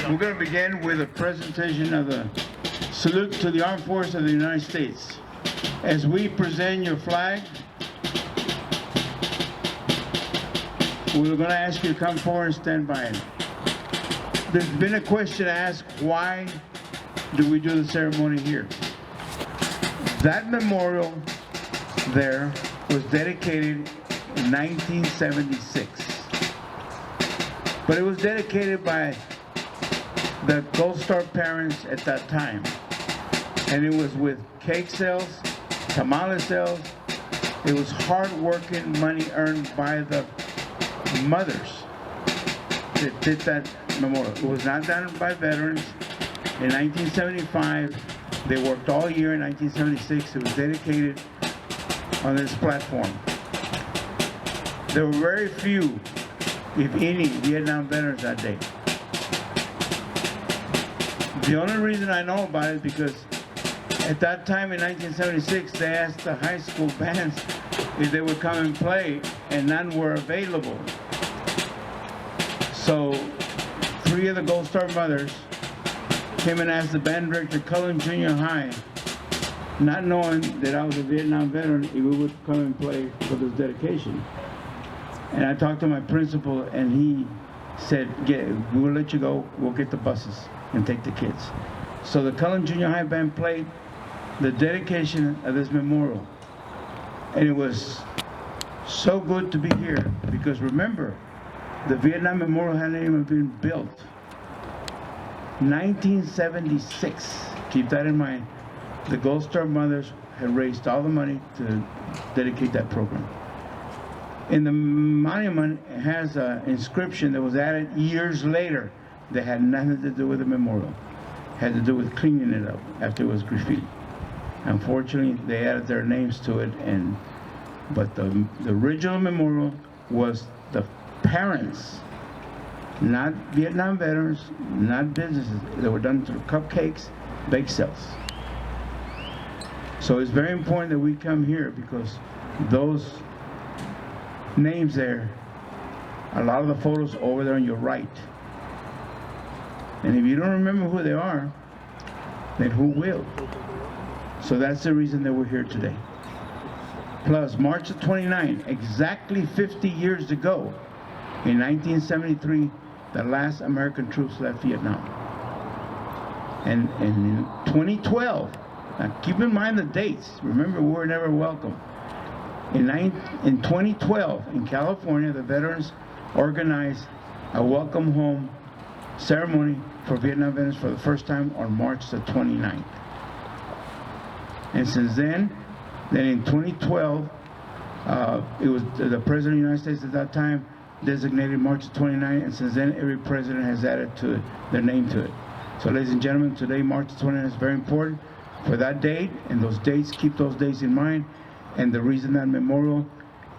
We're going to begin with a presentation of the salute to the Armed Forces of the United States. As we present your flag, we're going to ask you to come forward and stand by it. There's been a question asked, why do we do the ceremony here? That memorial there was dedicated in 1976. But it was dedicated by the Gold Star parents at that time. And it was with cake sales, tamale sales. It was hard-working money earned by the mothers that did that memorial. It was not done by veterans. In 1975, they worked all year. In 1976, it was dedicated on this platform. There were very few, if any, Vietnam veterans that day. The only reason I know about it is because at that time in 1976, they asked the high school bands if they would come and play, and none were available. So 3 of the Gold Star mothers came and asked the band director, Cullen Junior High, not knowing that I was a Vietnam veteran, if we would come and play for this dedication. And I talked to my principal, and he said, we'll let you go, we'll get the buses and take the kids. So the Cullen Junior High band played the dedication of this memorial. And it was so good to be here, because remember, the Vietnam Memorial hadn't even been built. 1976, keep that in mind, the Gold Star mothers had raised all the money to dedicate that program. In the monument, it has an inscription that was added years later that had nothing to do with the memorial. It had to do with cleaning it up after it was graffiti. Unfortunately, they added their names to it, but the original memorial was the parents, not Vietnam veterans, not businesses. They were done through cupcakes, bake sales. So it's very important that we come here, because those names there, a lot of the photos over there on your right. And if you don't remember who they are, then who will? So that's the reason that we're here today. Plus, March the 29th, exactly 50 years ago, in 1973, the last American troops left Vietnam. And in 2012, now keep in mind the dates. Remember, we were never welcome. In 2012, in California, the veterans organized a welcome home ceremony for Vietnam veterans for the first time on March the 29th. And since then in 2012, it was the President of the United States at that time designated March the 29th, and since then every president has added to it, their name to it. So ladies and gentlemen, today March the 29th is very important for that date, and those dates, keep those dates in mind. And the reason that memorial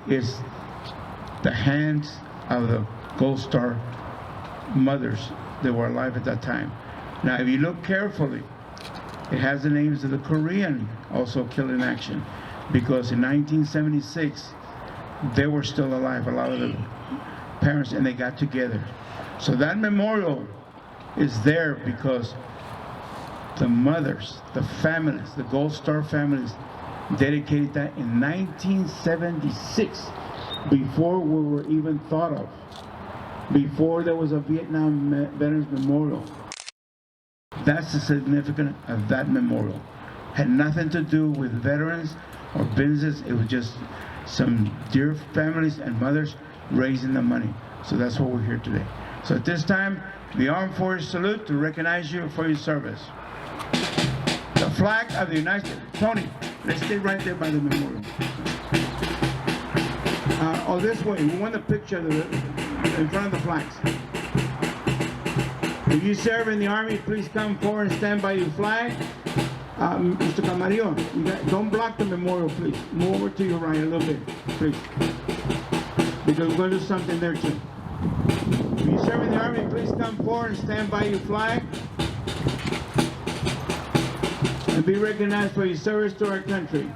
is the hands of the Gold Star mothers that were alive at that time. Now, if you look carefully, it has the names of the Korean also killed in action, because in 1976, they were still alive, a lot of the parents, and they got together. So that memorial is there because the mothers, the families, the Gold Star families, dedicated that in 1976, before we were even thought of, before there was a Vietnam Veterans Memorial. That's the significance of that memorial. Had nothing to do with veterans or business. It was just some dear families and mothers raising the money. So that's why we're here today. So at this time, the Armed Forces salute to recognize you for your service. The flag of the United States. Tony, let's stay right there by the memorial. This way, we want a picture of in front of the flags. If you serve in the Army, please come forward and stand by your flag. Mr. Camarillo, don't block the memorial, please. Move over to your right a little bit, please. Because we're going to do something there too. If you serve in the Army, please come forward and stand by your flag. And be recognized for your service to our country.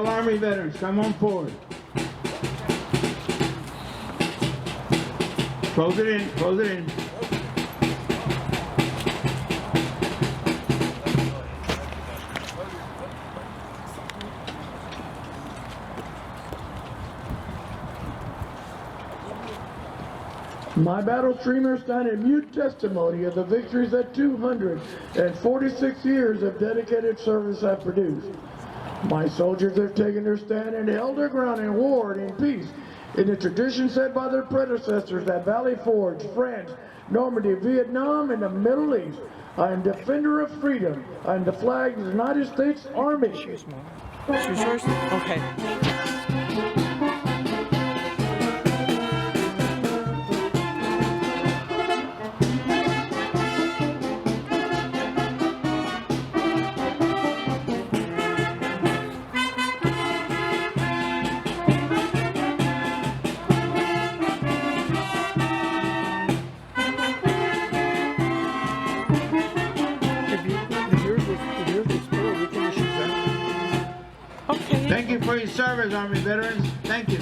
All Army veterans, come on forward. Close it in, close it in. My battle streamers stand in mute testimony of the victories that 246 years of dedicated service have produced. My soldiers have taken their stand and held their ground in war and in peace, in the tradition set by their predecessors at Valley Forge, France, Normandy, Vietnam, and the Middle East. I am defender of freedom. I am the flag of the United States Army. Shoes first? Okay. Thank you for your service, Army veterans. Thank you.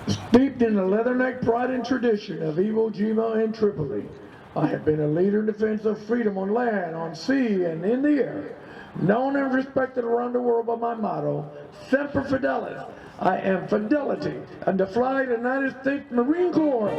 Steeped in the leatherneck pride and tradition of Iwo Jima and Tripoli, I have been a leader in defense of freedom on land, on sea, and in the air. Known and respected around the world by my motto, Semper Fidelis. I am fidelity, and the flag of the United States Marine Corps.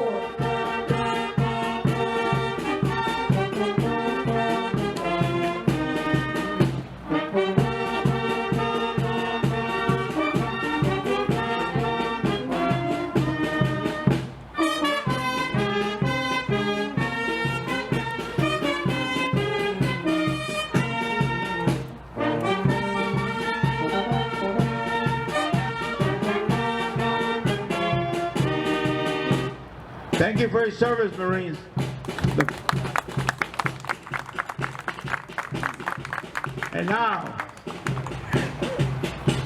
Thank you for your service, Marines. And now,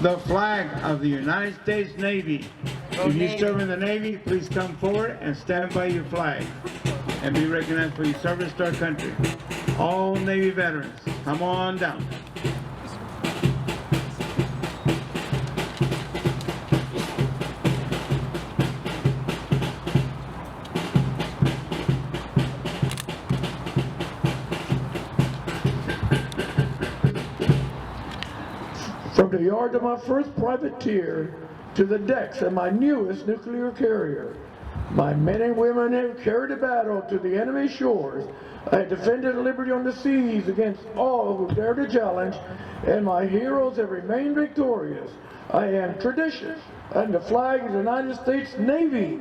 the flag of the United States Navy. If you serve in the Navy, please come forward and stand by your flag and be recognized for your service to our country. All Navy veterans, come on down. From the yard of my first privateer to the decks of my newest nuclear carrier, my men and women have carried a battle to the enemy shores. I have defended liberty on the seas against all who dare to challenge, and my heroes have remained victorious. I am tradition and the flag of the United States Navy.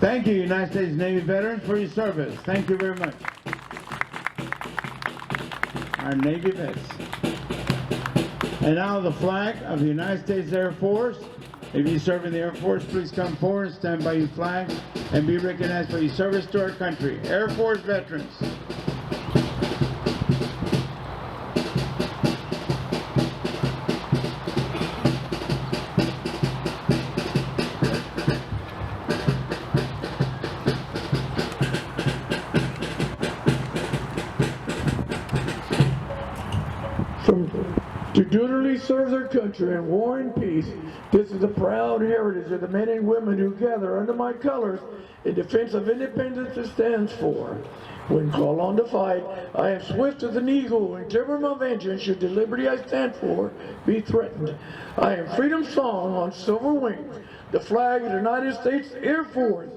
Thank you, United States Navy veterans, for your service. Thank you very much. Our Navy vets. And now the flag of the United States Air Force. If you serve in the Air Force, please come forward and stand by your flag and be recognized for your service to our country. Air Force veterans. To dutifully serve their country in war and peace, this is the proud heritage of the men and women who gather under my colors in defense of independence it stands for. When called on to fight, I am swift as an eagle and deliver my vengeance should the liberty I stand for be threatened. I am freedom's song on silver wings, the flag of the United States Air Force.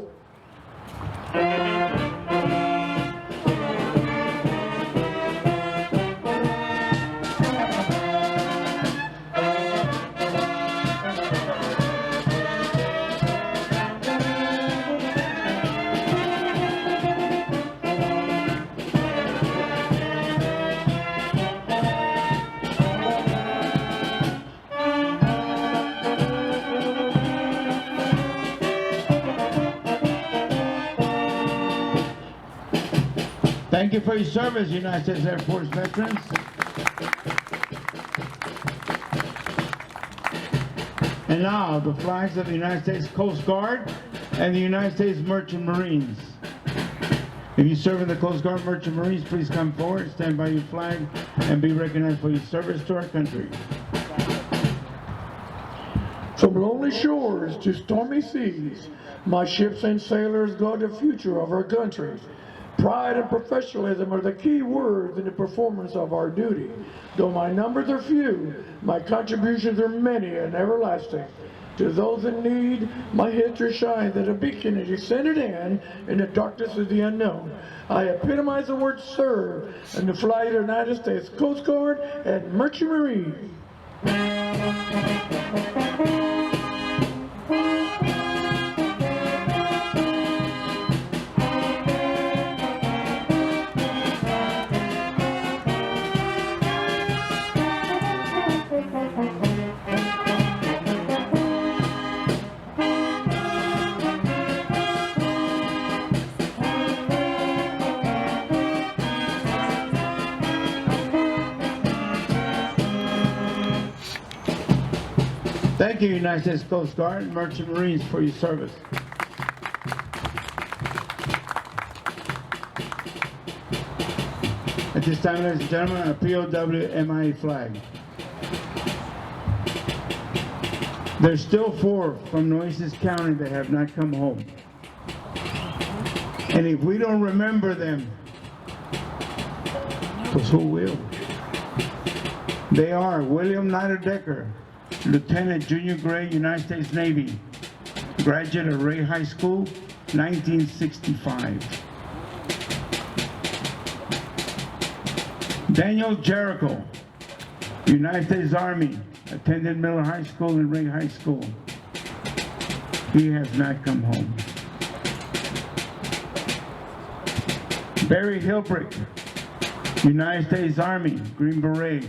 Thank you for your service, United States Air Force veterans. And now, the flags of the United States Coast Guard and the United States Merchant Marines. If you serve in the Coast Guard Merchant Marines, please come forward, stand by your flag, and be recognized for your service to our country. From lonely shores to stormy seas, my ships and sailors guard the future of our country. Pride and professionalism are the key words in the performance of our duty. Though my numbers are few, my contributions are many and everlasting. To those in need, my history shines as a beacon as descended in the darkness of the unknown. I epitomize the word serve and the flag of the United States Coast Guard and Merchant Marine. Thank you, United States Coast Guard and Merchant Marines, for your service. At this time, ladies and gentlemen, a POW MIA flag. There's still 4 from Nueces County that have not come home. And if we don't remember them, pues who will? They are William Nyder Decker, Lieutenant Junior Grade, United States Navy, graduate of Ray High School, 1965. Daniel Jericho, United States Army, attended Miller High School and Ray High School. He has not come home. Barry Hilbrick, United States Army, Green Beret,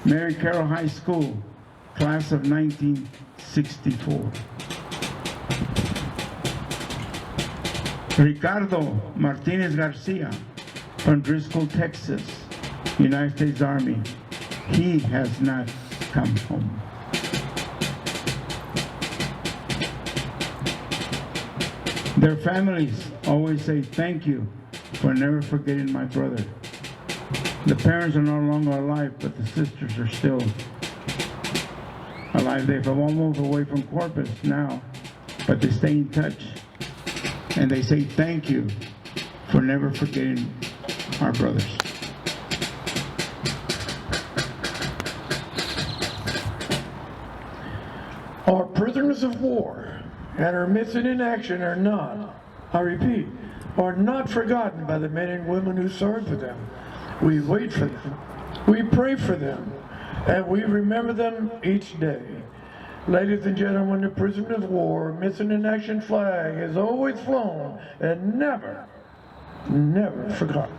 Mary Carroll High School, class of 1964. Ricardo Martinez Garcia from Driscoll, Texas, United States Army. He has not come home. Their families always say thank you for never forgetting my brother. The parents are no longer alive, but the sisters are still alive. They've all moved away from Corpus now, but they stay in touch. And they say thank you for never forgetting our brothers. Our prisoners of war and our missing in action are not, I repeat, are not forgotten by the men and women who served with them. We wait for them, we pray for them, and we remember them each day. Ladies and gentlemen, the prisoner of war missing in action flag is always flown and never, never forgotten.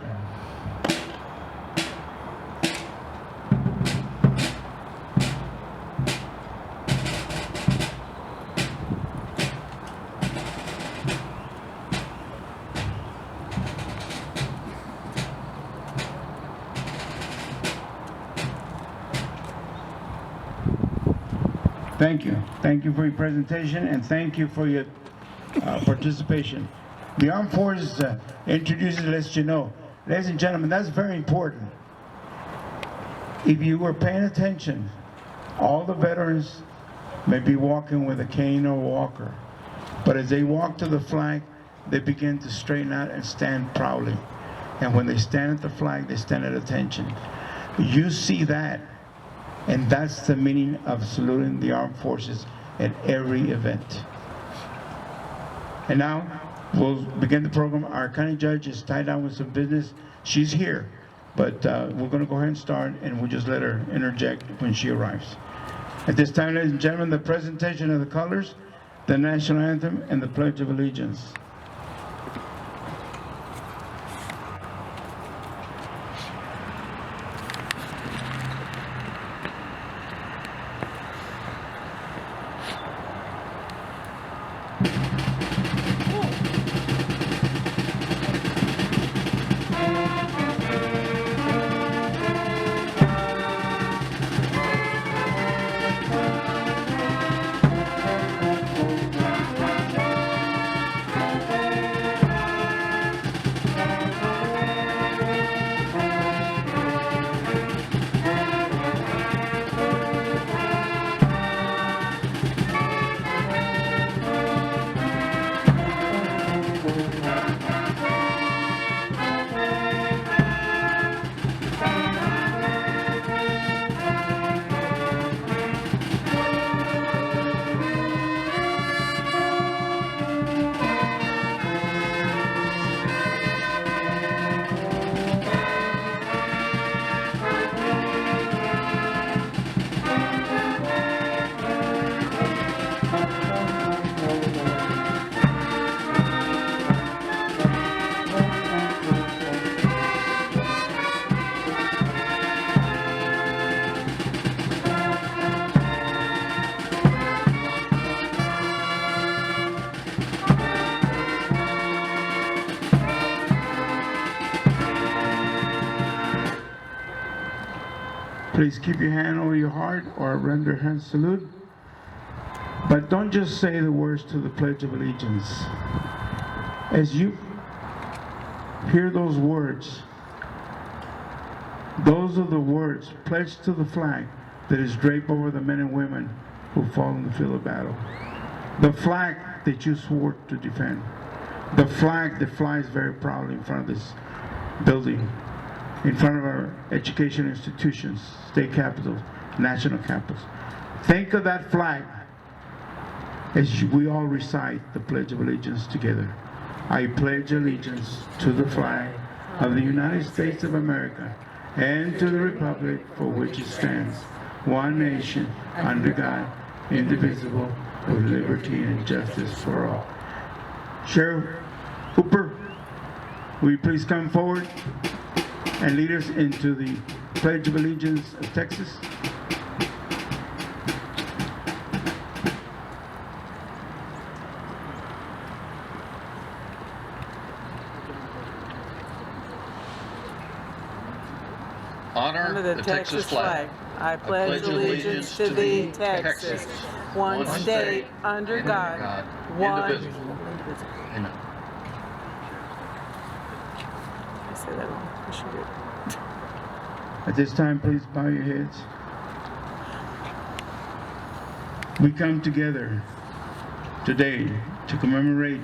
Thank you. Thank you for your presentation, and thank you for your participation. The Armed Forces introduces, lets you know. Ladies and gentlemen, that's very important. If you were paying attention, all the veterans may be walking with a cane or walker, but as they walk to the flag, they begin to straighten out and stand proudly. And when they stand at the flag, they stand at attention. You see that. And that's the meaning of saluting the armed forces at every event. And now, we'll begin the program. Our county judge is tied down with some business. She's here, but we're going to go ahead and start, and we'll just let her interject when she arrives. At this time, ladies and gentlemen, the presentation of the colors, the national anthem, and the Pledge of Allegiance. Please keep your hand over your heart or render hand salute. But don't just say the words to the Pledge of Allegiance. As you hear those words, those are the words, pledge to the flag that is draped over the men and women who fall in the field of battle. The flag that you swore to defend. The flag that flies very proudly in front of this building, in front of our education institutions, state capitals, national capitals. Think of that flag as we all recite the Pledge of Allegiance together. I pledge allegiance to the flag of the United States of America and to the republic for which it stands, one nation, under God, indivisible, with liberty and justice for all. Sheriff Hooper, will you please come forward and lead us into the Pledge of Allegiance of Texas? Honor the Texas flag. I pledge allegiance to thee, Texas, one state, under God, one indivisible. Amen. I say that wrong. I should do it. At this time, please bow your heads. We come together today to commemorate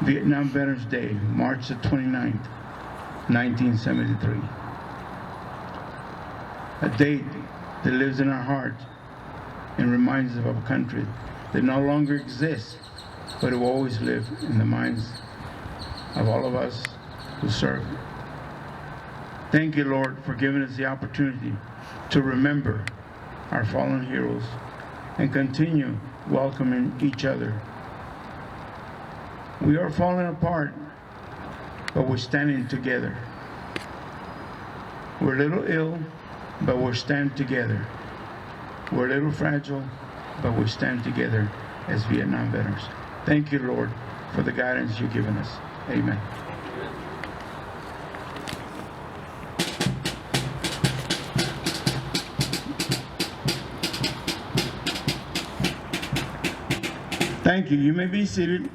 Vietnam Veterans Day, March the 29th, 1973. A date that lives in our hearts and reminds us of a country that no longer exists, but it will always live in the minds of all of us who serve. Thank you, Lord, for giving us the opportunity to remember our fallen heroes and continue welcoming each other. We are falling apart, but we're standing together. We're a little ill, but we're standing together. We're a little fragile, but we stand together as Vietnam veterans. Thank you, Lord, for the guidance you've given us. Amen. Thank you. You may be seated.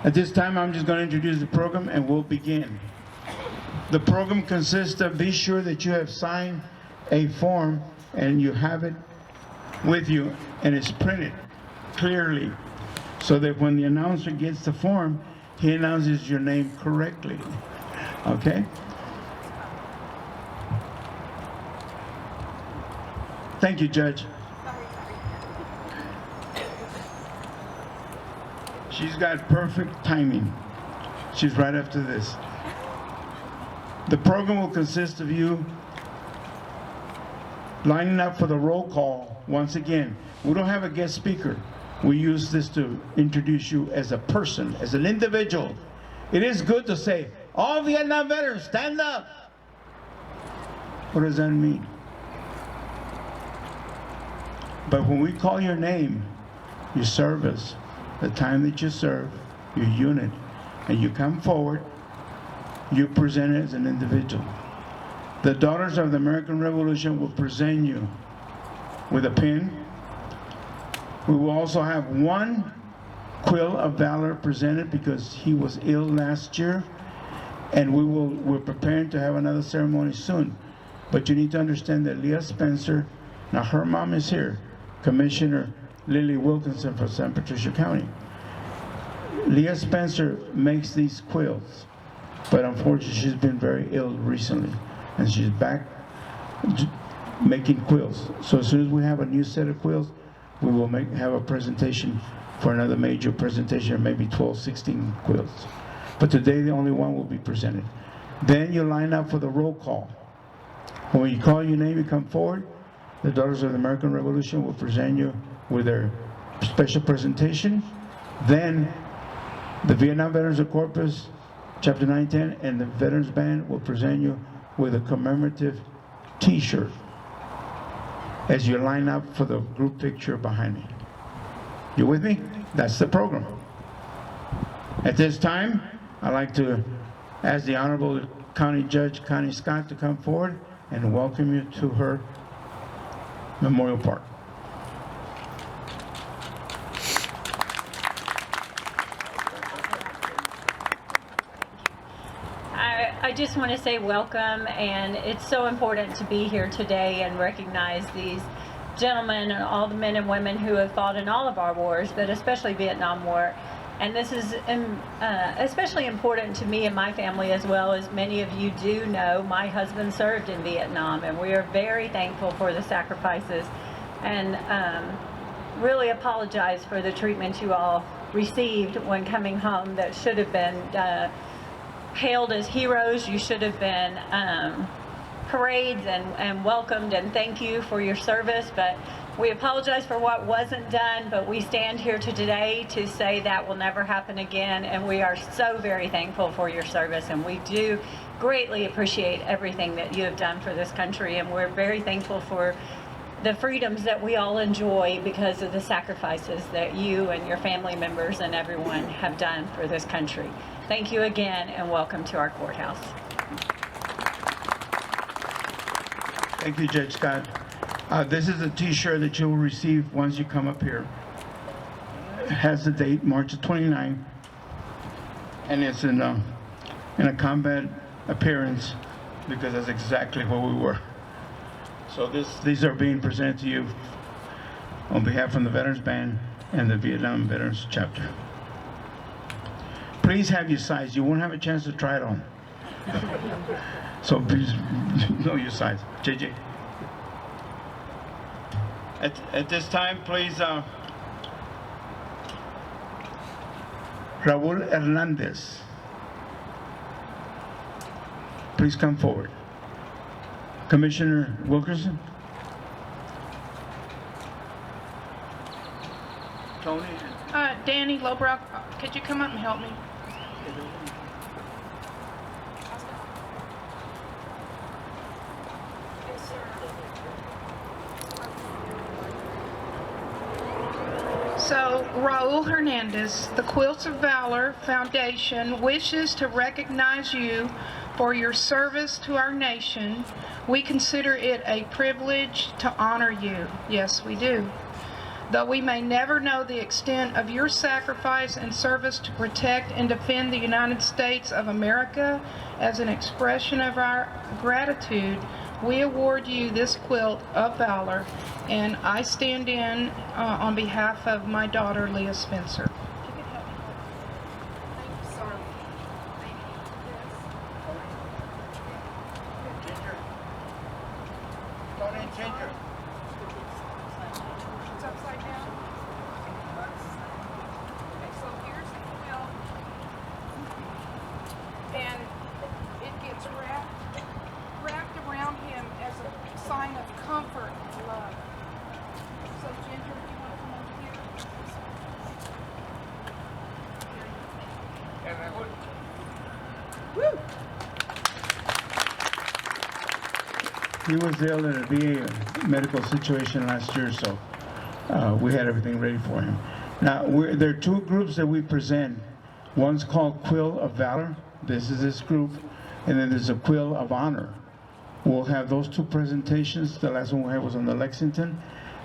At this time, I'm just going to introduce the program and we'll begin. The program consists of, be sure that you have signed a form and you have it with you and it's printed clearly so that when the announcer gets the form, he announces your name correctly. Okay? Thank you, Judge. She's got perfect timing. She's right after this. The program will consist of you lining up for the roll call once again. We don't have a guest speaker. We use this to introduce you as a person, as an individual. It is good to say, all Vietnam veterans, stand up. What does that mean? But when we call your name, your service, the time that you serve, your unit, and you come forward, you present it as an individual. The Daughters of the American Revolution will present you with a pin. We will also have one quill of valor presented because he was ill last year, and we're preparing to have another ceremony soon. But you need to understand that Leah Spencer, now her mom is here, Commissioner Lily Wilkinson from San Patricia County. Leah Spencer makes these quills, but unfortunately she's been very ill recently, and she's back making quills. So as soon as we have a new set of quills, we will have a presentation for another major presentation, maybe 12, 16 quills. But today the only one will be presented. Then you line up for the roll call. When you call your name, you come forward. The Daughters of the American Revolution will present you with their special presentation. Then the Vietnam Veterans of Corpus, Chapter 910, and the Veterans Band will present you with a commemorative t-shirt as you line up for the group picture behind me. You with me? That's the program. At this time, I'd like to ask the Honorable County Judge Connie Scott to come forward and welcome you to her memorial park. I just want to say welcome, and it's so important to be here today and recognize these gentlemen and all the men and women who have fought in all of our wars, but especially Vietnam War. And this is especially important to me and my family, as well. As many of you do know, my husband served in Vietnam, and we are very thankful for the sacrifices, and really apologize for the treatment you all received when coming home that should have been hailed as heroes. You should have been parades and welcomed, and thank you for your service. But we apologize for what wasn't done, but we stand here today to say that will never happen again, and we are so very thankful for your service, and we do greatly appreciate everything that you have done for this country, and we're very thankful for the freedoms that we all enjoy because of the sacrifices that you and your family members and everyone have done for this country. Thank you again, and welcome to our courthouse. Thank you, Judge Scott. This is a t-shirt that you will receive once you come up here. It has the date, March 29th, and it's in a combat appearance, because that's exactly what we were. So these are being presented to you on behalf of the Veterans Band and the Vietnam Veterans Chapter. Please have your size. You won't have a chance to try it on. So please know your size. JJ. At this time, please, Raul Hernandez. Please come forward. Commissioner Wilkerson. Tony. Danny Lobrock, could you come up and help me? So, Raul Hernandez, the Quilts of Valor Foundation wishes to recognize you for your service to our nation. We consider it a privilege to honor you. Yes, we do. Though we may never know the extent of your sacrifice and service to protect and defend the United States of America, as an expression of our gratitude, we award you this quilt of valor, and I stand in on behalf of my daughter, Leah Spencer. And it gets wrapped around him as a sign of comfort and love. So Ginger, do you want to come over here? Woo! He was ill in a VA medical situation last year, so we had everything ready for him. Now, there are two groups that we present. One's called Quill of Valor. This is this group. And then there's a Quill of Honor. We'll have those two presentations. The last one we had was on the Lexington.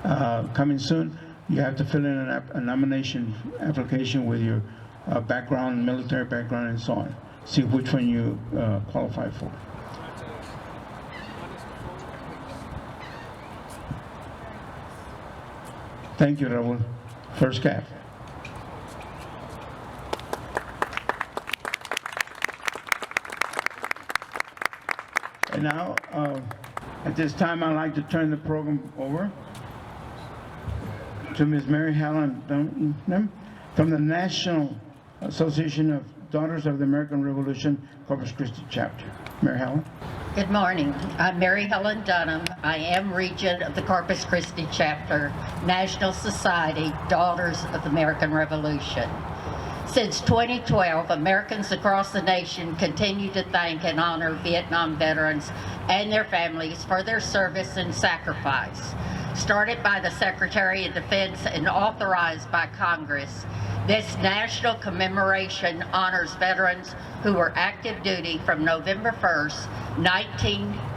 Coming soon. You have to fill in a nomination application with your background, military background, and so on. See which one you qualify for. Thank you, Raul. First calf. And now, at this time, I'd like to turn the program over to Ms. Mary Helen Dunham from the National Association of Daughters of the American Revolution, Corpus Christi Chapter. Mary Helen. Good morning. I'm Mary Helen Dunham. I am Regent of the Corpus Christi Chapter, National Society, Daughters of the American Revolution. Since 2012, Americans across the nation continue to thank and honor Vietnam veterans and their families for their service and sacrifice. Started by the Secretary of Defense and authorized by Congress, this national commemoration honors veterans who were active duty from November 1st,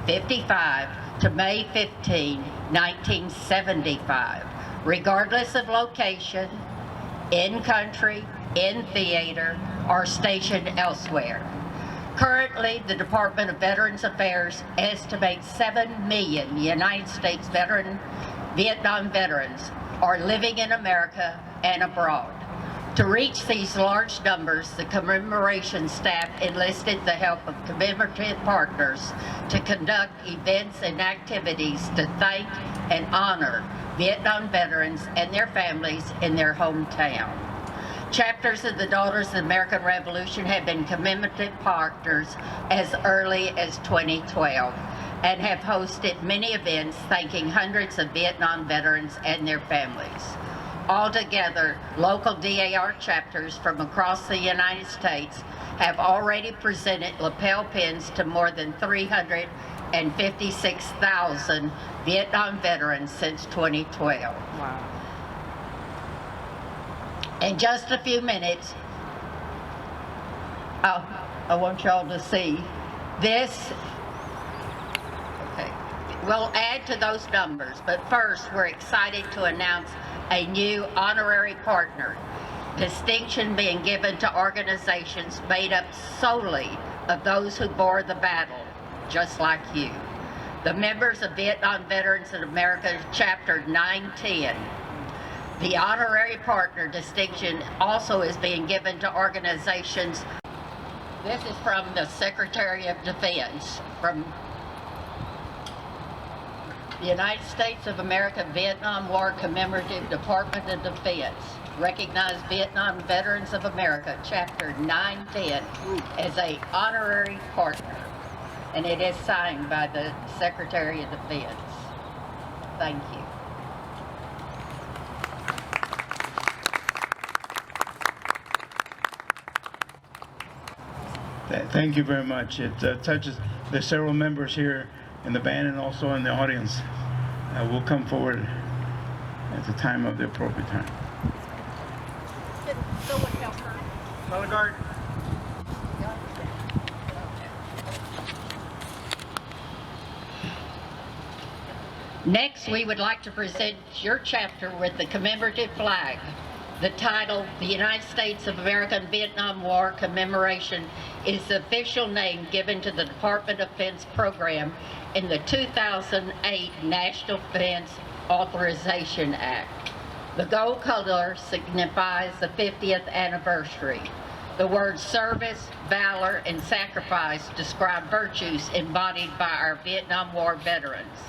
55 to May 15, 1975, regardless of location, in country, in theater, or stationed elsewhere. Currently, the Department of Veterans Affairs estimates 7 million United States Vietnam veterans are living in America and abroad. To reach these large numbers, the commemoration staff enlisted the help of commemorative partners to conduct events and activities to thank and honor Vietnam veterans and their families in their hometown. Chapters of the Daughters of the American Revolution have been commemorative partners as early as 2012 and have hosted many events thanking hundreds of Vietnam veterans and their families. Altogether, local DAR chapters from across the United States have already presented lapel pins to more than 356,000 Vietnam veterans since 2012. Wow. In just a few minutes, I want y'all to see this. Okay, we'll add to those numbers, but first we're excited to announce a new honorary partner, distinction being given to organizations made up solely of those who bore the battle, just like you. The members of Vietnam Veterans of America, Chapter 910. The honorary partner distinction also is being given to organizations. This is from the Secretary of Defense, from the United States of America Vietnam War Commemorative Department of Defense. Recognize Vietnam Veterans of America, Chapter 910, as an honorary partner. And it is signed by the Secretary of Defense. Thank you. Thank you very much. It touches the several members here in the band and also in the audience. Will come forward at the time of the appropriate time. Color guard. Next, we would like to present your chapter with the commemorative flag. The title, the United States of America and Vietnam War Commemoration, is the official name given to the Department of Defense program in the 2008 National Defense Authorization Act. The gold color signifies the 50th anniversary. The words service, valor, and sacrifice describe virtues embodied by our Vietnam War veterans.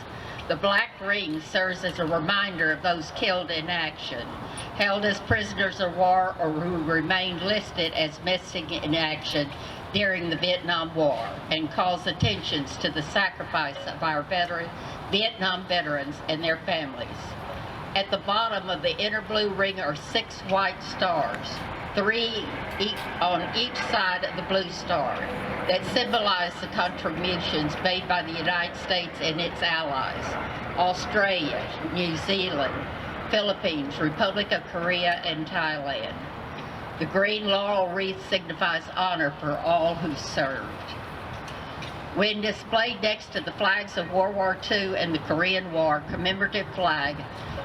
The black ring serves as a reminder of those killed in action, held as prisoners of war, or who remained listed as missing in action during the Vietnam War, and calls attention to the sacrifice of our Vietnam veterans and their families. At the bottom of the inner blue ring are 6 white stars, 3 on each side of the blue star, that symbolize the contributions made by the United States and its allies, Australia, New Zealand, Philippines, Republic of Korea, and Thailand. The green laurel wreath signifies honor for all who served. When displayed next to the flags of World War II and the Korean War commemorative flag,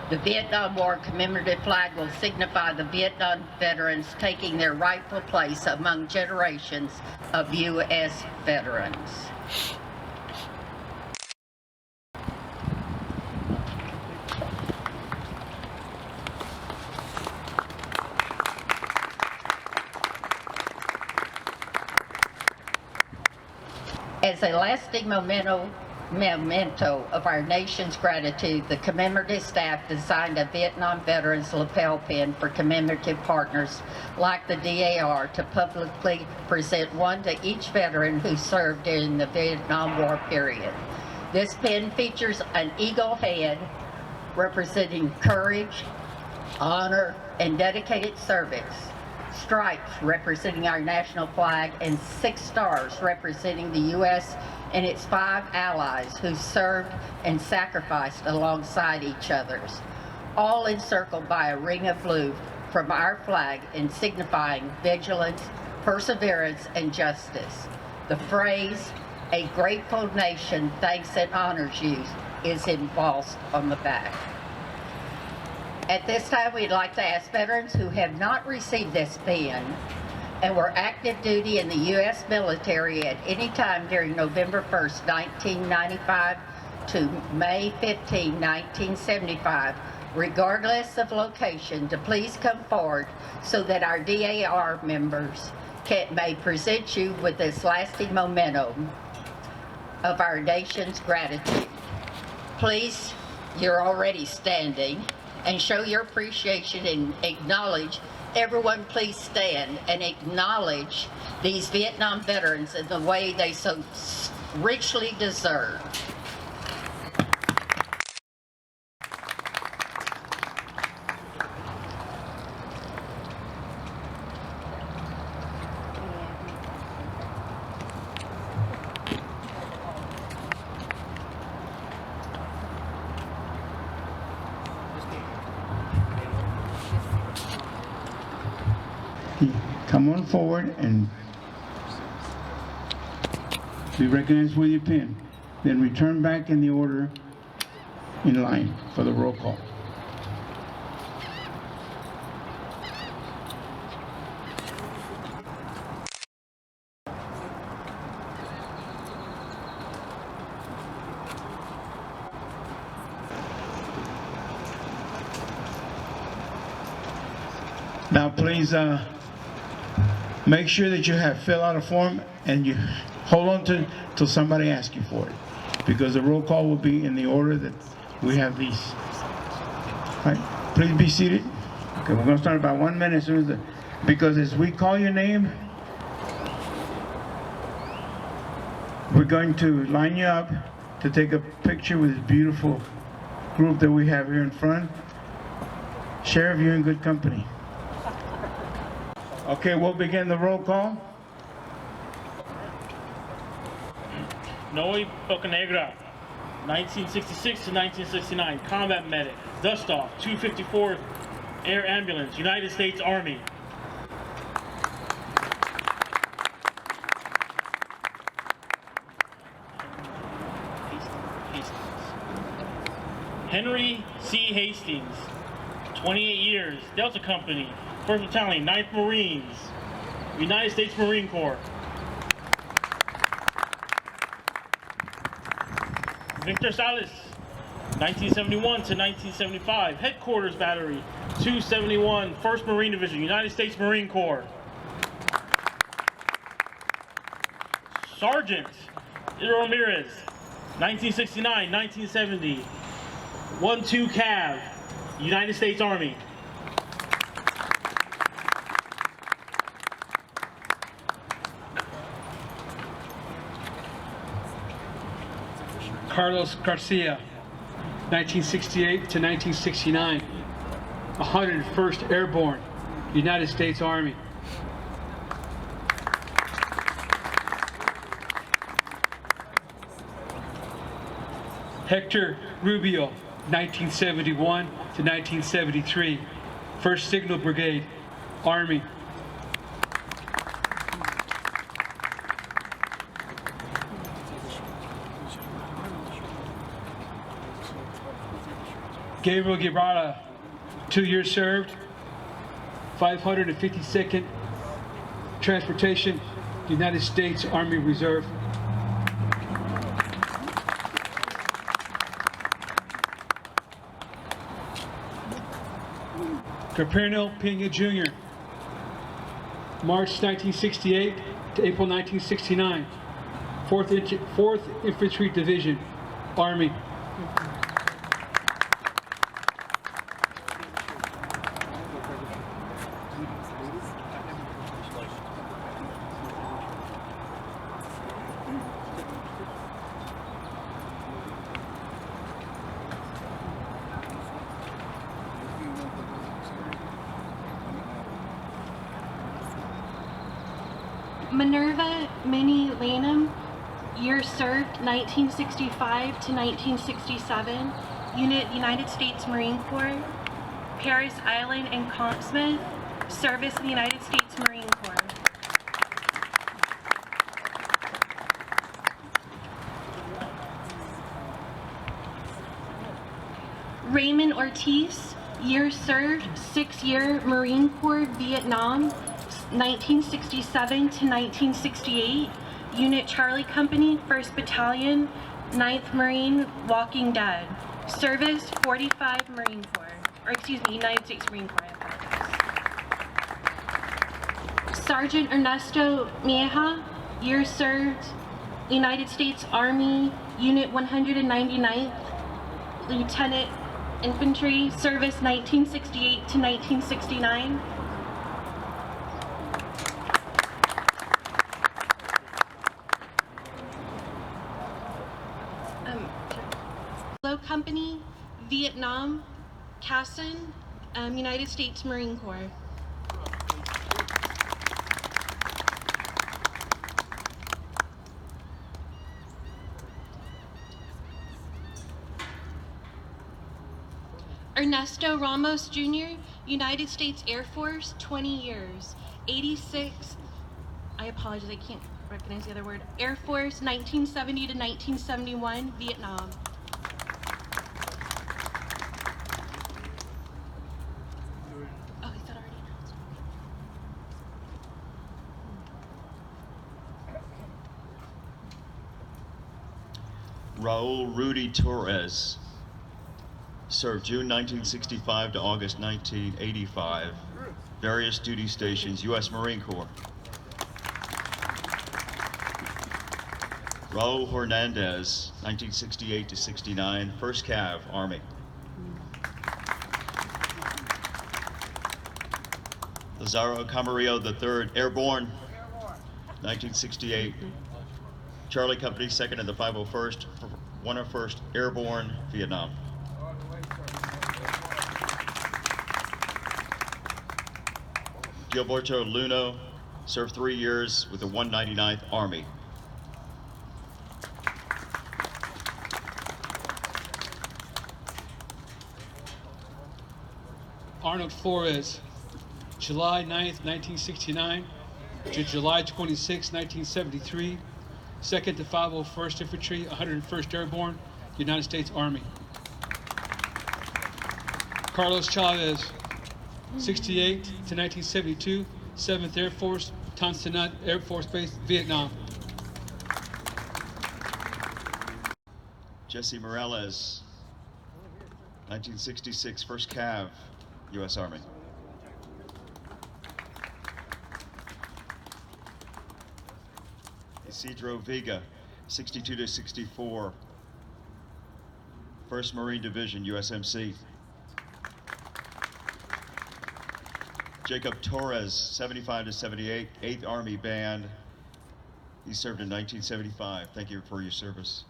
the Vietnam War commemorative flag will signify the Vietnam veterans taking their rightful place among generations of U.S. veterans. As a lasting memento of our nation's gratitude, the commemorative staff designed a Vietnam Veterans lapel pin for commemorative partners like the DAR to publicly present one to each veteran who served during the Vietnam War period. This pin features an eagle head representing courage, honor, and dedicated service, stripes representing our national flag, and 6 stars representing the U.S. and its 5 allies who served and sacrificed alongside each others, all encircled by a ring of blue from our flag and signifying vigilance, perseverance, and justice. The phrase, A grateful nation thanks and honors you is embossed on the back. At this time, we'd like to ask veterans who have not received this pin and were active duty in the U.S. military at any time during November 1st, 1995 to May 15, 1975, regardless of location, to please come forward so that our DAR members may present you with this lasting momentum of our nation's gratitude. Please, you're already standing, and show your appreciation and acknowledge. Everyone please stand and acknowledge these Vietnam veterans in the way they so richly deserve. Come on forward and be recognized with your pin. Then return back in the order in line for the roll call. Now please make sure that you have fill out a form and you hold on to till somebody asks you for it, because the roll call will be in the order that we have these. All right, please be seated. Okay, we're going to start about 1 minute as soon as because as we call your name, we're going to line you up to take a picture with this beautiful group that we have here in front. Sheriff, you're in good company. Okay, we'll begin the roll call. Noe Bocanegra, 1966 to 1969, combat medic, dust-off, 254th Air Ambulance, United States Army. Henry C. Hastings, 28 years, Delta Company, 1st Battalion, 9th Marines, United States Marine Corps. Victor Salas, 1971 to 1975, Headquarters Battery, 271, 1st Marine Division, United States Marine Corps. Sergeant Ramirez, 1969, 1970, 1-2 Cav, United States Army. Carlos Garcia, 1968 to 1969, 101st Airborne, United States Army. Hector Rubio, 1971 to 1973, 1st Signal Brigade, Army. Gabriel Guevara, 2 years served, 552nd Transportation, United States Army Reserve. Caperno Pena Jr., March 1968 to April 1969, 4th Infantry Division, Army. Minerva Minnie Lanham, year served 1965 to 1967, Unit United States Marine Corps, Paris Island and Constance, service in the United States Marine Corps. Raymond Ortiz, years served, 6-year Marine Corps, Vietnam, 1967 to 1968, Unit Charlie Company, 1st Battalion, 9th Marine, Walking Dead. Service, 45 Marine Corps, or excuse me, United States Marine Corps, I apologize. Sergeant Ernesto Mieja, years served, United States Army, Unit 199th, Lieutenant Infantry, service 1968 to 1969. Low Company, Vietnam, Casson, United States Marine Corps. Ernesto Ramos Jr., United States Air Force, 20 years, 86, I apologize, I can't recognize the other word, Air Force, 1970 to 1971, Vietnam. Oh, is that already announced? Raul Rudy Torres served June 1965 to August 1985, various duty stations, U.S. Marine Corps. Raul Hernandez, 1968 to 69, 1st Cav, Army. Lazaro Camarillo III, Airborne, 1968. Charlie Company, 2nd and the 501st, 101st Airborne, Vietnam. Gilberto Luno served 3 years with the 199th Army. Arnold Flores, July 9th, 1969 to July 26, 1973, 2nd to 501st Infantry, 101st Airborne, United States Army. Carlos Chavez, 68 to 1972, 7th Air Force, Tan Son Nhut Air Force Base, Vietnam. Jesse Morales, 1966, 1st Cav, U.S. Army. Isidro Vega, 62 to 64, 1st Marine Division, USMC. Jacob Torres, 75 to 78, 8th Army Band. He served in 1975. Thank you for your service.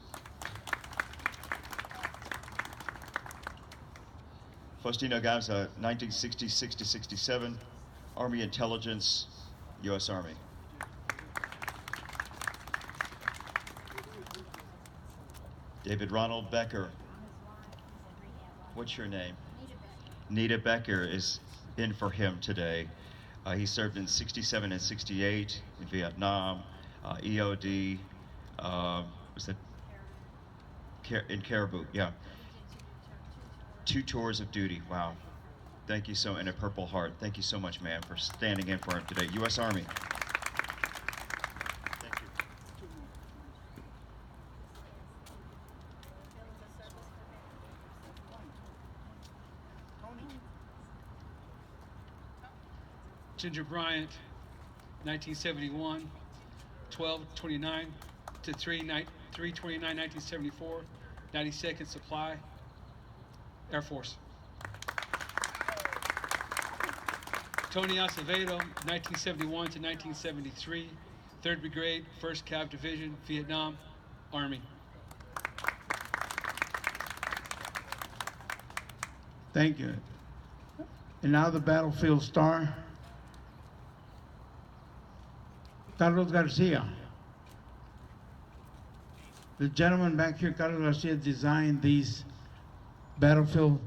Faustino Gaza, 1966 to 67, Army Intelligence, U.S. Army. David Ronald Becker. What's your name? Nita Becker is in for him today. He served in 67 and 68 in Vietnam, EOD, was that in Caribou, yeah. 2 tours of duty, wow. Thank you so, and a Purple Heart. Thank you so much, ma'am, for standing in for him today. U.S. Army. Thank you. Ginger Bryant, 1971, 12/29 to 3/29, 1974, 92nd Supply, Air Force. Tony Acevedo, 1971 to 1973, 3rd Brigade, 1st Cav Division, Vietnam, Army. Thank you. And now the battlefield star, Carlos Garcia. The gentleman back here, Carlos Garcia, designed these battlefield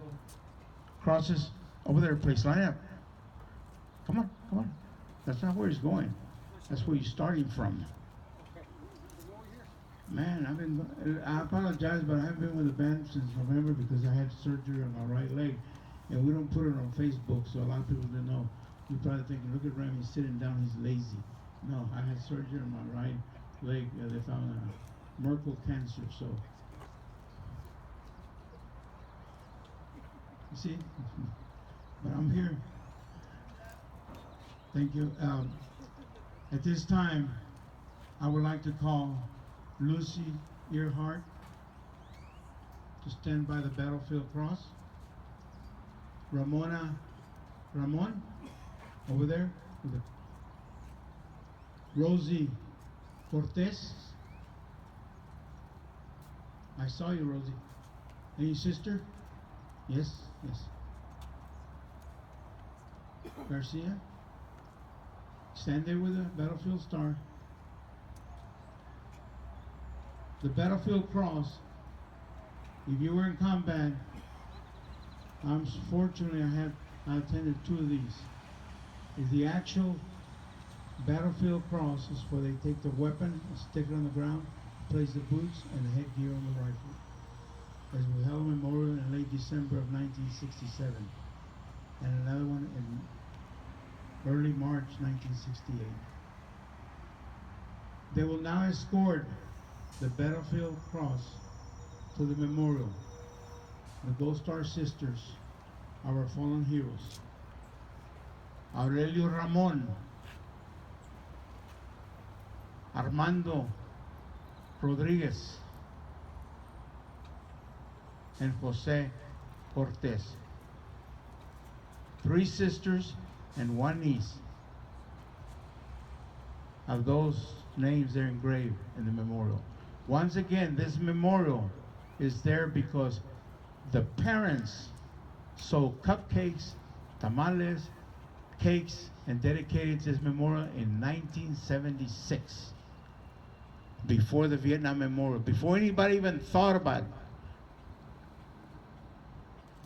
crosses. Over there, please, line up. Come on, come on. That's not where he's going. That's where he's starting from. Man, I apologize, but I haven't been with the band since November because I had surgery on my right leg. And we don't put it on Facebook, so a lot of people don't know. You're probably thinking, look at Remy sitting down, he's lazy. No, I had surgery on my right leg. They found a Merkel cancer, so. You see? But I'm here. Thank you. At this time, I would like to call Lucy Earhart to stand by the battlefield cross. Ramon, over there. Rosie Cortez. I saw you, Rosie. And your sister? Yes, yes. Garcia. Stand there with the battlefield star. The battlefield cross, if you were in combat, fortunately I attended 2 of these. Is the actual battlefield cross is where they take the weapon, stick it on the ground, place the boots and the headgear on the rifle. As we held a memorial in late December of 1967, and another one in early March 1968. They will now escort the battlefield cross to the memorial. The Gold Star Sisters, our fallen heroes. Aurelio Ramon, Armando Rodriguez, and Jose Cortez. 3 sisters and 1 niece. Of those names, they're engraved in the memorial. Once again, this memorial is there because the parents sold cupcakes, tamales, cakes, and dedicated this memorial in 1976. Before the Vietnam Memorial, before anybody even thought about it,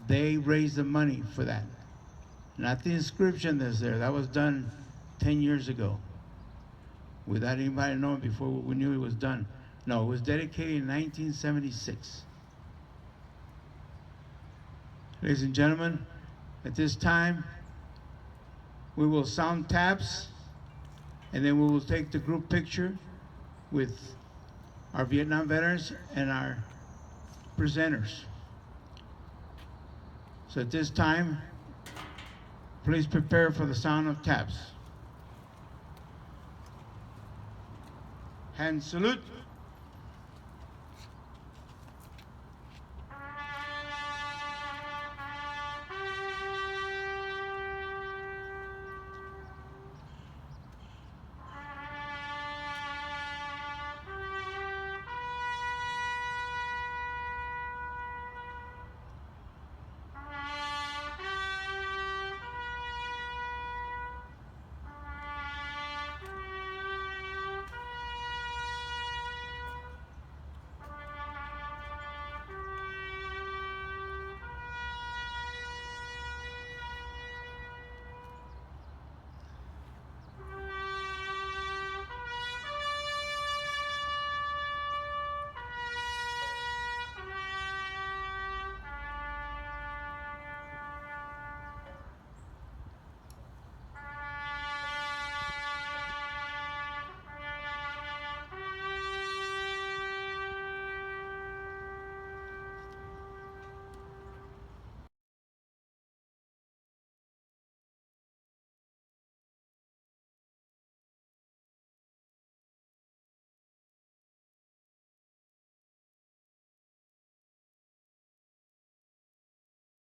they raised the money for that. Not the inscription that's there. That was done 10 years ago. Without anybody knowing before we knew it was done. No, it was dedicated in 1976. Ladies and gentlemen, at this time, we will sound taps, and then we will take the group picture with our Vietnam veterans and our presenters. So at this time, please prepare for the sound of taps. Hand salute.